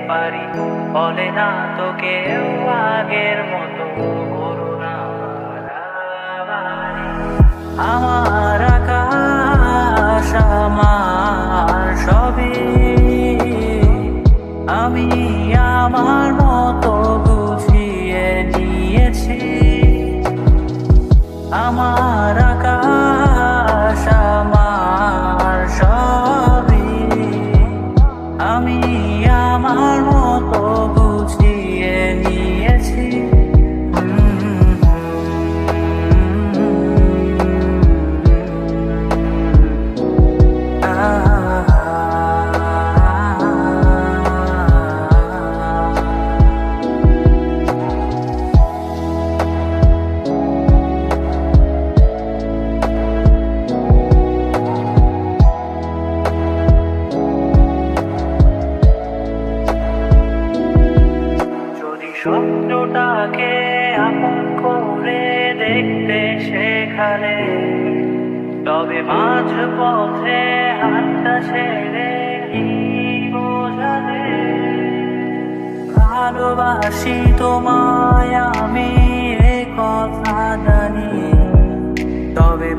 পারি, বলে না তো কেউ আগের মতো করুণা। আমার আকাশ আমার সবই, আমি আমার মতো গুছিয়ে নিয়েছি। আমার আকাশ আমার সবই, আমি আমার মতো গুছিয়ে নিয়েছি। স্বপ্নটাকে আপন করে দেখতে সেখানে, তবে মাঝ পথে হাতটা ছেড়ে কি বোঝালে। ভালোবাসি তোমায় আমি এ কথা জানি, তবে